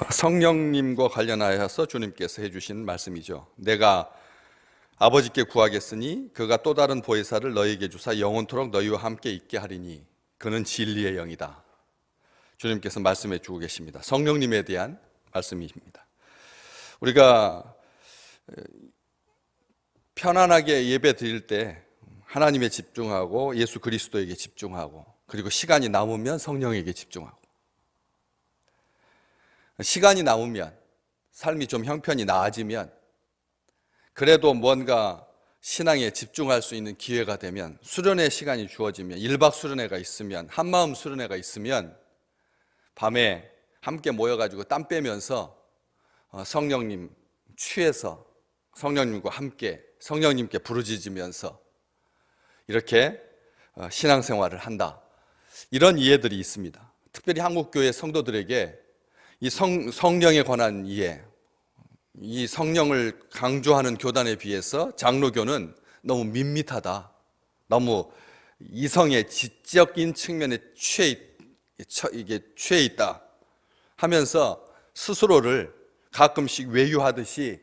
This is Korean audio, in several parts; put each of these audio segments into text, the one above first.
성령님과 관련하여서 주님께서 해주신 말씀이죠. 내가 아버지께 구하겠으니 그가 또 다른 보혜사를 너희에게 주사 영원토록 너희와 함께 있게 하리니 그는 진리의 영이다. 주님께서 말씀해 주고 계십니다. 성령님에 대한 말씀입니다. 우리가 편안하게 예배 드릴 때 하나님에 집중하고 예수 그리스도에게 집중하고 그리고 시간이 남으면 성령에게 집중하고, 시간이 남으면 삶이 좀 형편이 나아지면 그래도 뭔가 신앙에 집중할 수 있는 기회가 되면, 수련회 시간이 주어지면, 1박 수련회가 있으면, 한마음 수련회가 있으면 밤에 함께 모여가지고 땀 빼면서 성령님 취해서 성령님과 함께 성령님께 부르짖으면서 이렇게 신앙생활을 한다, 이런 이해들이 있습니다. 특별히 한국교회 성도들에게 이 성령에 관한 이해, 이 성령을 강조하는 교단에 비해서 장로교는 너무 밋밋하다, 너무 이성의 지적인 측면에 취해 있다 하면서 스스로를 가끔씩 외유하듯이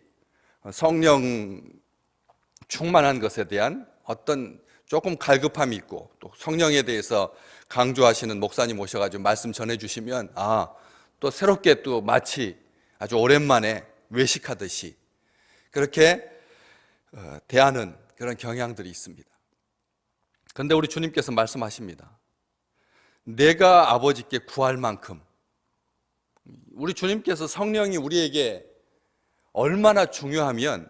성령 충만한 것에 대한 어떤 조금 갈급함이 있고, 또 성령에 대해서 강조하시는 목사님 오셔가지고 말씀 전해주시면 또 새롭게 또 마치 아주 오랜만에 외식하듯이 그렇게 대하는 그런 경향들이 있습니다. 그런데 우리 주님께서 말씀하십니다. 내가 아버지께 구할 만큼, 우리 주님께서 성령이 우리에게 얼마나 중요하면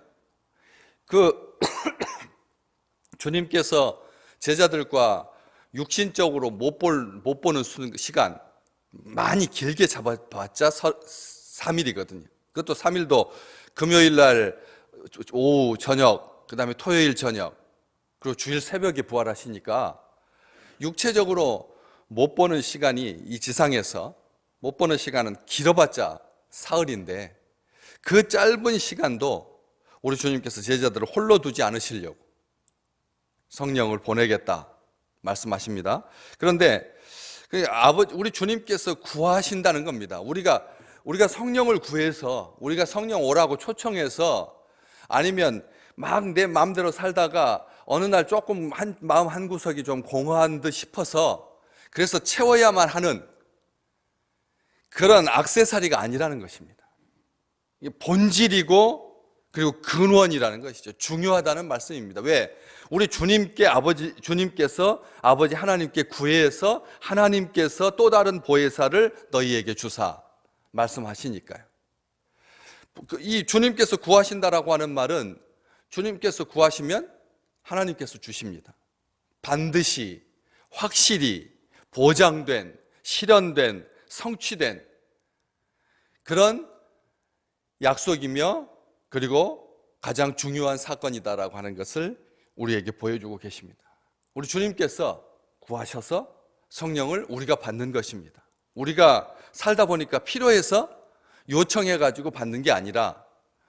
주님께서 제자들과 육신적으로 못 보는 시간 많이 길게 잡아봤자 3일이거든요. 그것도 3일도 금요일 날 오후 저녁, 그 다음에 토요일 저녁, 그리고 주일 새벽에 부활하시니까 육체적으로 못 보는 시간이, 이 지상에서 못 보는 시간은 길어봤자 사흘인데 그 짧은 시간도 우리 주님께서 제자들을 홀로 두지 않으시려고 성령을 보내겠다 말씀하십니다. 그런데 우리 주님께서 구하신다는 겁니다. 우리가 성령을 구해서, 우리가 성령 오라고 초청해서, 아니면 막 내 마음대로 살다가 어느 날 조금 마음 한구석이 좀 공허한 듯 싶어서 그래서 채워야만 하는 그런 액세서리가 아니라는 것입니다. 이게 본질이고 그리고 근원이라는 것이죠. 중요하다는 말씀입니다. 왜? 우리 주님께서 아버지 하나님께 구해서 하나님께서 또 다른 보혜사를 너희에게 주사 말씀하시니까요. 이 주님께서 구하신다라고 하는 말은 주님께서 구하시면 하나님께서 주십니다. 반드시, 확실히 보장된, 실현된, 성취된 그런 약속이며 그리고 가장 중요한 사건이다라고 하는 것을 우리에게 보여주고 계십니다. 우리 주님께서 구하셔서 성령을 우리가 받는 것입니다. 우리가 살다 보니까 필요해서 요청해가지고 받는 게 아니라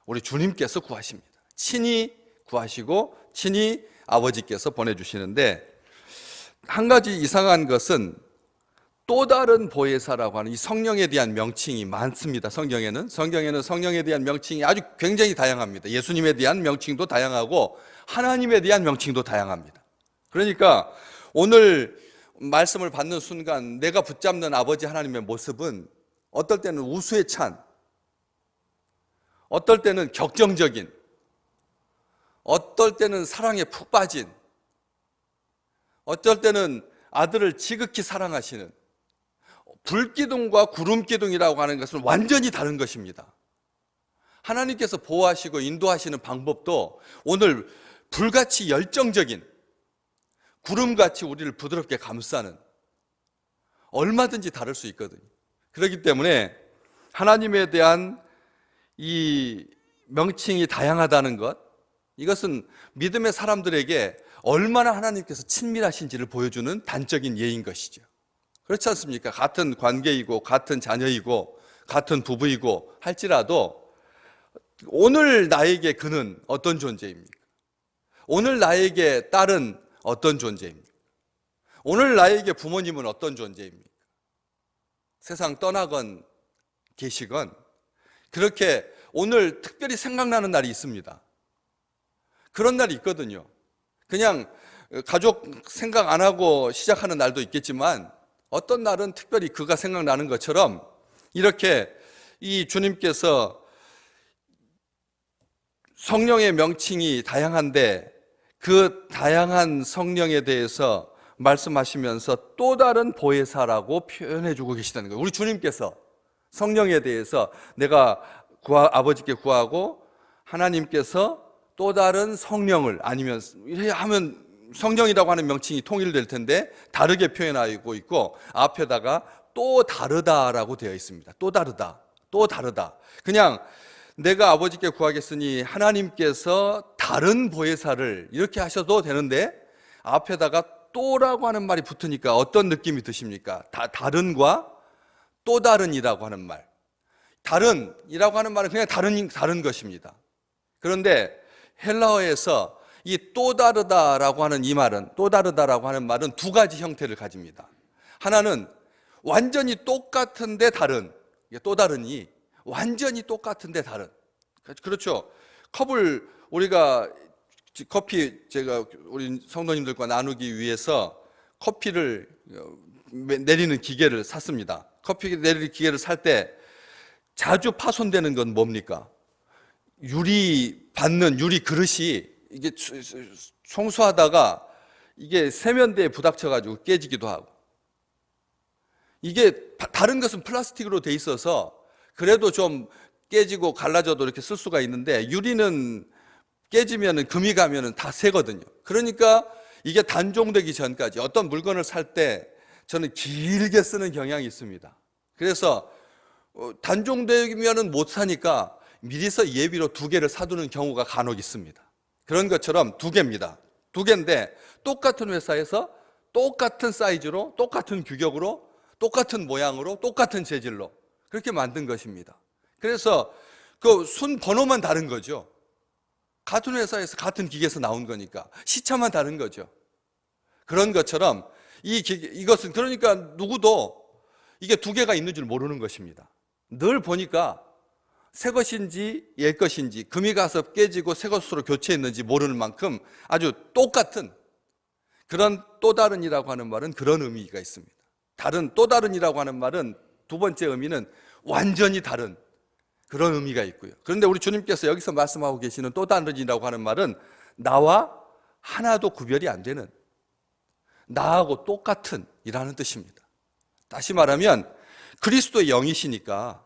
우리 주님께서 구하십니다. 친히 구하시고 친히 아버지께서 보내주시는데, 한 가지 이상한 것은 또 다른 보혜사라고 하는 이 성령에 대한 명칭이 많습니다. 성경에는 성령에 대한 명칭이 아주 굉장히 다양합니다. 예수님에 대한 명칭도 다양하고 하나님에 대한 명칭도 다양합니다. 그러니까 오늘 말씀을 받는 순간 내가 붙잡는 아버지 하나님의 모습은 어떨 때는 우수에 찬, 어떨 때는 격정적인, 어떨 때는 사랑에 푹 빠진, 어떨 때는 아들을 지극히 사랑하시는, 불기둥과 구름기둥이라고 하는 것은 완전히 다른 것입니다. 하나님께서 보호하시고 인도하시는 방법도 오늘 불같이 열정적인, 구름같이 우리를 부드럽게 감싸는, 얼마든지 다를 수 있거든요. 그렇기 때문에 하나님에 대한 이 명칭이 다양하다는 것, 이것은 믿음의 사람들에게 얼마나 하나님께서 친밀하신지를 보여주는 단적인 예인 것이죠. 그렇지 않습니까? 같은 관계이고 같은 자녀이고 같은 부부이고 할지라도 오늘 나에게 그는 어떤 존재입니까? 오늘 나에게 딸은 어떤 존재입니까? 오늘 나에게 부모님은 어떤 존재입니까? 세상 떠나건 계시건 그렇게 오늘 특별히 생각나는 날이 있습니다. 그런 날이 있거든요. 그냥 가족 생각 안 하고 시작하는 날도 있겠지만 어떤 날은 특별히 그가 생각나는 것처럼 이렇게 이 주님께서 성령의 명칭이 다양한데 그 다양한 성령에 대해서 말씀하시면서 또 다른 보혜사라고 표현해 주고 계시다는 거예요. 우리 주님께서 성령에 대해서 내가 아버지께 구하고 하나님께서 또 다른 성령을, 아니면 이렇게 하면 성령이라고 하는 명칭이 통일될 텐데 다르게 표현하고 있고 앞에다가 또 다르다라고 되어 있습니다. 또 다르다, 또 다르다. 그냥 내가 아버지께 구하겠으니 하나님께서 다른 보혜사를 이렇게 하셔도 되는데 앞에다가 또라고 하는 말이 붙으니까 어떤 느낌이 드십니까? 다른과 또 다른이라고 하는 말. 다른이라고 하는 말은 그냥 다른 것입니다. 그런데 헬라어에서 이 또 다르다라고 하는 이 말은, 또 다르다라고 하는 말은 두 가지 형태를 가집니다. 하나는 완전히 똑같은데 다른, 또 다르니 완전히 똑같은데 다른. 그렇죠. 컵을 우리가 커피 제가 우리 성도님들과 나누기 위해서 커피를 내리는 기계를 샀습니다. 커피 내리는 기계를 살 때 자주 파손되는 건 뭡니까? 유리 그릇이 이게 청소하다가 이게 세면대에 부닥쳐가지고 깨지기도 하고, 이게 다른 것은 플라스틱으로 돼 있어서 그래도 좀 깨지고 갈라져도 이렇게 쓸 수가 있는데 유리는 깨지면은 금이 가면은 다 새거든요. 그러니까 이게 단종되기 전까지 어떤 물건을 살 때 저는 길게 쓰는 경향이 있습니다. 그래서 단종되면은 못 사니까 미리서 예비로 2개를 사두는 경우가 간혹 있습니다. 그런 것처럼 2개입니다. 2개인데 똑같은 회사에서 똑같은 사이즈로, 똑같은 규격으로, 똑같은 모양으로, 똑같은 재질로 그렇게 만든 것입니다. 그래서 그 순 번호만 다른 거죠. 같은 회사에서 같은 기계에서 나온 거니까 시차만 다른 거죠. 그런 것처럼 이것은 그러니까 누구도 이게 2개가 있는 줄 모르는 것입니다. 늘 보니까 새 것인지 옛 것인지, 금이 가서 깨지고 새 것으로 교체했는지 모르는 만큼 아주 똑같은 그런 또 다른이라고 하는 말은 그런 의미가 있습니다. 또 다른이라고 하는 말은 두 번째 의미는 완전히 다른 그런 의미가 있고요. 그런데 우리 주님께서 여기서 말씀하고 계시는 또 다른이라고 하는 말은 나와 하나도 구별이 안 되는, 나하고 똑같은 이라는 뜻입니다. 다시 말하면 그리스도의 영이시니까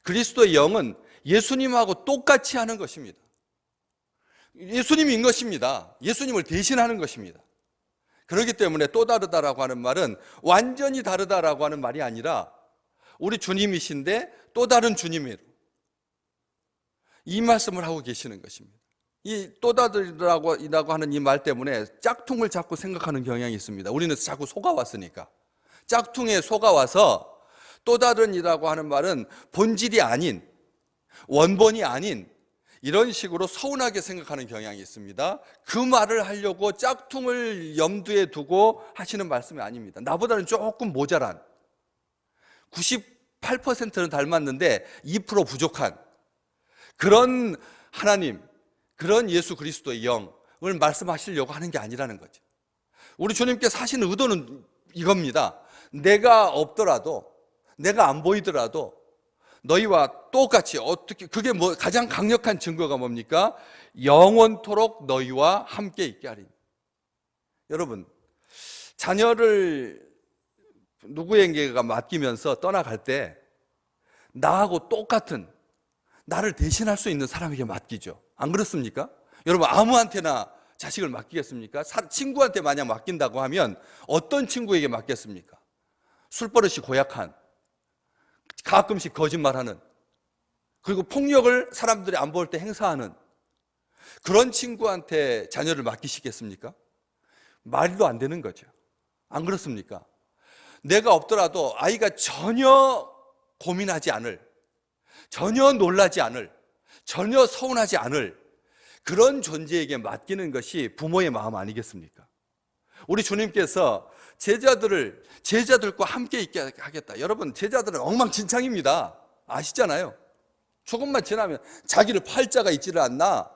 그리스도의 영은 예수님하고 똑같이 하는 것입니다. 예수님인 것입니다. 예수님을 대신하는 것입니다. 그렇기 때문에 또 다르다라고 하는 말은 완전히 다르다라고 하는 말이 아니라 우리 주님이신데 또 다른 주님이로 이 말씀을 하고 계시는 것입니다. 이 또 다르다고 하는 이 말 때문에 짝퉁을 자꾸 생각하는 경향이 있습니다. 우리는 자꾸 속아왔으니까. 짝퉁에 속아와서 또 다른이라고 하는 말은 본질이 아닌, 원본이 아닌 이런 식으로 서운하게 생각하는 경향이 있습니다. 그 말을 하려고 짝퉁을 염두에 두고 하시는 말씀이 아닙니다. 나보다는 조금 모자란 98%는 닮았는데 2% 부족한 그런 하나님, 그런 예수 그리스도의 영을 말씀하시려고 하는 게 아니라는 거죠. 우리 주님께서 하시는 의도는 이겁니다. 내가 없더라도, 내가 안 보이더라도 너희와 똑같이, 어떻게, 그게 가장 강력한 증거가 뭡니까? 영원토록 너희와 함께 있게 하리니. 여러분, 자녀를 누구에게가 맡기면서 떠나갈 때 나하고 똑같은, 나를 대신할 수 있는 사람에게 맡기죠. 안 그렇습니까? 여러분, 아무한테나 자식을 맡기겠습니까? 친구한테 만약 맡긴다고 하면 어떤 친구에게 맡겠습니까? 술버릇이 고약한, 가끔씩 거짓말하는, 그리고 폭력을 사람들이 안 볼 때 행사하는 그런 친구한테 자녀를 맡기시겠습니까? 말도 안 되는 거죠. 안 그렇습니까? 내가 없더라도 아이가 전혀 고민하지 않을, 전혀 놀라지 않을, 전혀 서운하지 않을 그런 존재에게 맡기는 것이 부모의 마음 아니겠습니까? 우리 주님께서 제자들과 함께 있게 하겠다. 여러분, 제자들은 엉망진창입니다. 아시잖아요. 조금만 지나면 자기를 팔자가 있지를 않나?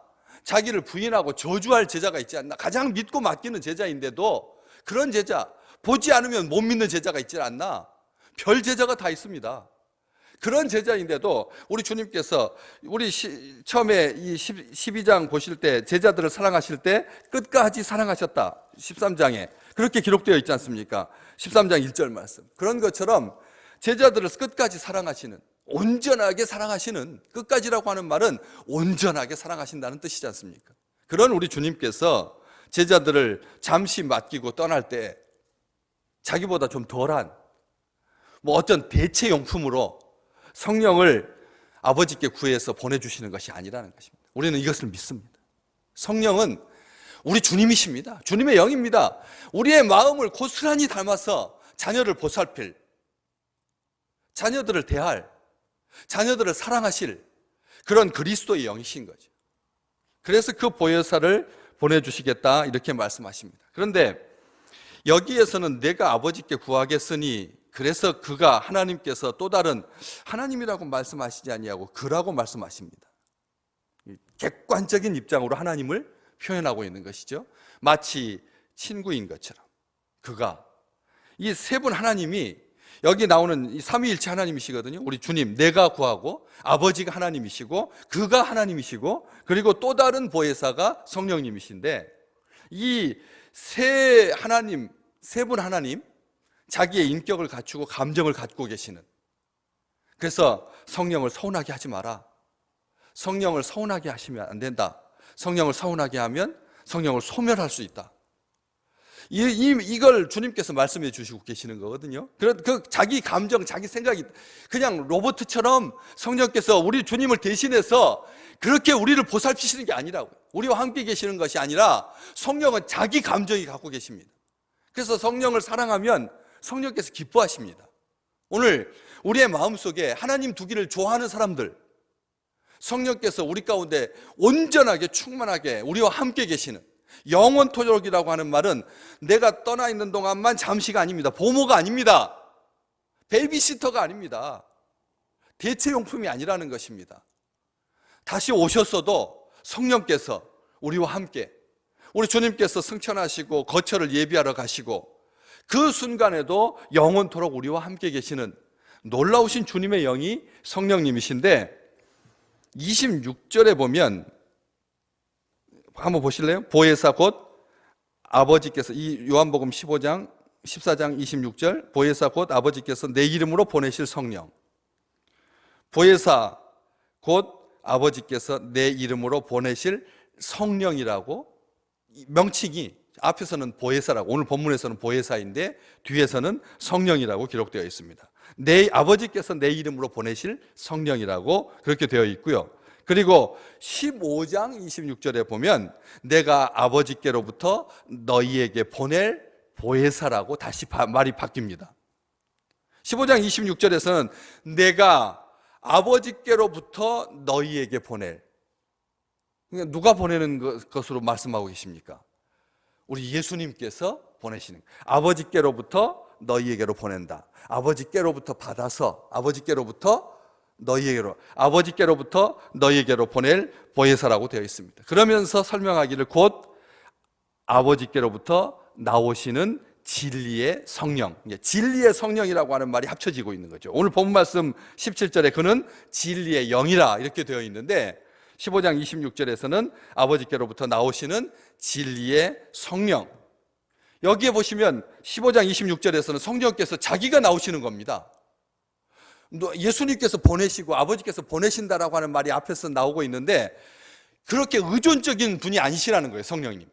자기를 부인하고 저주할 제자가 있지 않나? 가장 믿고 맡기는 제자인데도 그런 제자, 보지 않으면 못 믿는 제자가 있지 않나? 별 제자가 다 있습니다. 그런 제자인데도 우리 주님께서 우리 처음에 이 12장 보실 때 제자들을 사랑하실 때 끝까지 사랑하셨다. 13장에 그렇게 기록되어 있지 않습니까? 13장 1절 말씀. 그런 것처럼 제자들을 끝까지 사랑하시는, 온전하게 사랑하시는, 끝까지라고 하는 말은 온전하게 사랑하신다는 뜻이지 않습니까? 그런 우리 주님께서 제자들을 잠시 맡기고 떠날 때 자기보다 좀 덜한 어떤 대체용품으로 성령을 아버지께 구해서 보내주시는 것이 아니라는 것입니다. 우리는 이것을 믿습니다. 성령은 우리 주님이십니다. 주님의 영입니다. 우리의 마음을 고스란히 닮아서 자녀를 보살필, 자녀들을 대할, 자녀들을 사랑하실 그런 그리스도의 영이신 거죠. 그래서 그 보혜사를 보내주시겠다 이렇게 말씀하십니다. 그런데 여기에서는 내가 아버지께 구하겠으니, 그래서 그가, 하나님께서 또 다른 하나님이라고 말씀하시지 아니하고 그라고 말씀하십니다. 객관적인 입장으로 하나님을 표현하고 있는 것이죠. 마치 친구인 것처럼 그가, 이 세 분 하나님이 여기 나오는 이 삼위일체 하나님이시거든요. 우리 주님, 내가 구하고 아버지가 하나님이시고 그가 하나님이시고 그리고 또 다른 보혜사가 성령님이신데, 이 세 하나님, 세 분 하나님, 자기의 인격을 갖추고 감정을 갖고 계시는, 그래서 성령을 서운하게 하지 마라. 성령을 서운하게 하시면 안 된다. 성령을 서운하게 하면 성령을 소멸할 수 있다. 이걸 주님께서 말씀해 주시고 계시는 거거든요. 그 자기 감정, 자기 생각이 그냥 로봇처럼 성령께서 우리 주님을 대신해서 그렇게 우리를 보살피시는 게 아니라고, 우리와 함께 계시는 것이 아니라 성령은 자기 감정이 갖고 계십니다. 그래서 성령을 사랑하면 성령께서 기뻐하십니다. 오늘 우리의 마음속에 하나님 두기를 좋아하는 사람들, 성령께서 우리 가운데 온전하게 충만하게 우리와 함께 계시는, 영원토록이라고 하는 말은 내가 떠나 있는 동안만 잠시가 아닙니다. 보모가 아닙니다. 베이비시터가 아닙니다. 대체용품이 아니라는 것입니다. 다시 오셨어도 성령께서 우리와 함께, 우리 주님께서 승천하시고 거처를 예비하러 가시고 그 순간에도 영원토록 우리와 함께 계시는 놀라우신 주님의 영이 성령님이신데, 26절에 보면 한번 보실래요? 보혜사 곧 아버지께서, 이 요한복음 14장 26절, 보혜사 곧 아버지께서 내 이름으로 보내실 성령. 보혜사 곧 아버지께서 내 이름으로 보내실 성령이라고, 명칭이 앞에서는 보혜사라고, 오늘 본문에서는 보혜사인데 뒤에서는 성령이라고 기록되어 있습니다. 내 아버지께서 내 이름으로 보내실 성령이라고 그렇게 되어 있고요. 그리고 15장 26절에 보면 내가 아버지께로부터 너희에게 보낼 보혜사라고 다시 말이 바뀝니다. 15장 26절에서는 내가 아버지께로부터 너희에게 보낼, 누가 보내는 것으로 말씀하고 계십니까? 우리 예수님께서 보내시는, 아버지께로부터 너희에게로 보낸다. 아버지께로부터 받아서 아버지께로부터 너희에게로, 아버지께로부터 너희에게로 보낼 보혜사라고 되어 있습니다. 그러면서 설명하기를 곧 아버지께로부터 나오시는 진리의 성령, 진리의 성령이라고 하는 말이 합쳐지고 있는 거죠. 오늘 본 말씀 17절에 그는 진리의 영이라 이렇게 되어 있는데, 15장 26절에서는 아버지께로부터 나오시는 진리의 성령. 여기에 보시면 15장 26절에서는 성령께서 자기가 나오시는 겁니다. 예수님께서 보내시고 아버지께서 보내신다라고 하는 말이 앞에서 나오고 있는데, 그렇게 의존적인 분이 아니시라는 거예요. 성령님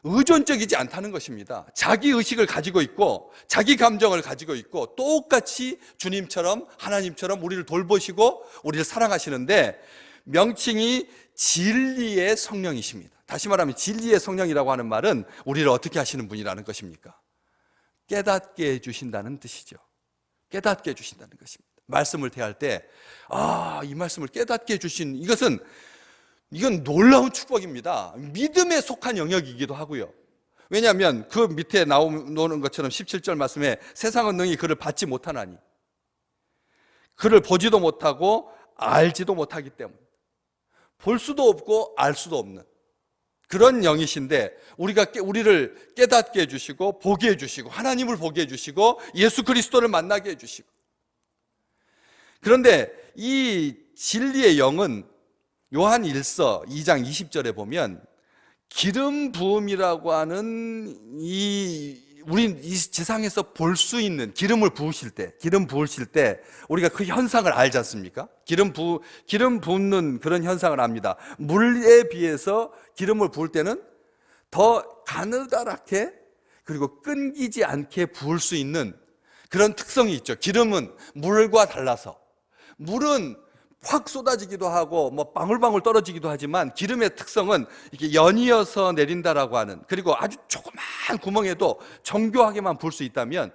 의존적이지 않다는 것입니다. 자기 의식을 가지고 있고 자기 감정을 가지고 있고 똑같이 주님처럼 하나님처럼 우리를 돌보시고 우리를 사랑하시는데, 명칭이 진리의 성령이십니다. 다시 말하면 진리의 성령이라고 하는 말은 우리를 어떻게 하시는 분이라는 것입니까? 깨닫게 해주신다는 뜻이죠. 깨닫게 해주신다는 것입니다. 말씀을 대할 때, 이 말씀을 깨닫게 해주신, 이건 놀라운 축복입니다. 믿음에 속한 영역이기도 하고요. 왜냐하면 그 밑에 나오는 것처럼 17절 말씀에 세상은 능히 그를 받지 못하나니, 그를 보지도 못하고 알지도 못하기 때문에 볼 수도 없고 알 수도 없는 그런 영이신데 우리를 깨닫게 해주시고 보게 해주시고 하나님을 보게 해주시고 예수 그리스도를 만나게 해주시고, 그런데 이 진리의 영은 요한 1서 2장 20절에 보면 기름 부음이라고 하는 우리 이 지상에서 볼 수 있는 기름 부으실 때 우리가 그 현상을 알지 않습니까? 기름 붓는 그런 현상을 압니다. 물에 비해서 기름을 부을 때는 더 가느다랗게 그리고 끊기지 않게 부을 수 있는 그런 특성이 있죠. 기름은 물과 달라서, 물은 확 쏟아지기도 하고 뭐 방울방울 떨어지기도 하지만 기름의 특성은 이렇게 연이어서 내린다라고 하는, 그리고 아주 조그마한 구멍에도 정교하게만 부을 수 있다면,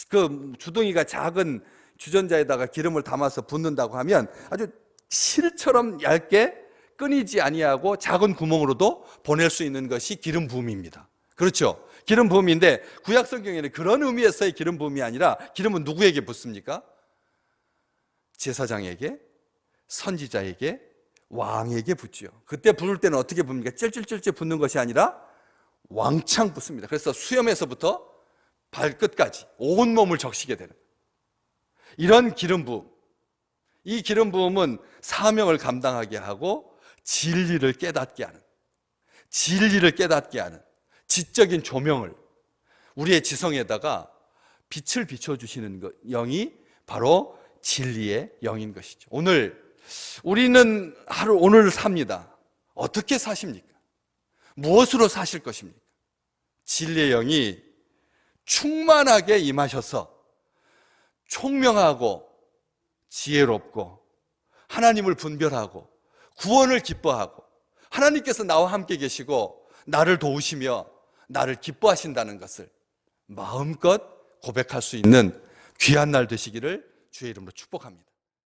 그 주둥이가 작은 주전자에다가 기름을 담아서 붓는다고 하면 아주 실처럼 얇게 끊이지 아니하고 작은 구멍으로도 보낼 수 있는 것이 기름 부음입니다. 그렇죠? 기름 부음인데 구약 성경에는 그런 의미에서의 기름 부음이 아니라, 기름은 누구에게 붓습니까? 제사장에게, 선지자에게, 왕에게 붓지요. 그때 부을 때는 어떻게 붓습니까? 찔찔찔찔 붓는 것이 아니라 왕창 붓습니다. 그래서 수염에서부터 발끝까지 온몸을 적시게 되는 이런 기름 부음. 이 기름 부음은 사명을 감당하게 하고 진리를 깨닫게 하는 지적인 조명을 우리의 지성에다가 빛을 비춰주시는 영이 바로 진리의 영인 것이죠. 우리는 오늘 삽니다. 어떻게 사십니까? 무엇으로 사실 것입니까? 진리의 영이 충만하게 임하셔서 총명하고 지혜롭고 하나님을 분별하고 구원을 기뻐하고 하나님께서 나와 함께 계시고 나를 도우시며 나를 기뻐하신다는 것을 마음껏 고백할 수 있는 귀한 날 되시기를 주의 이름으로 축복합니다.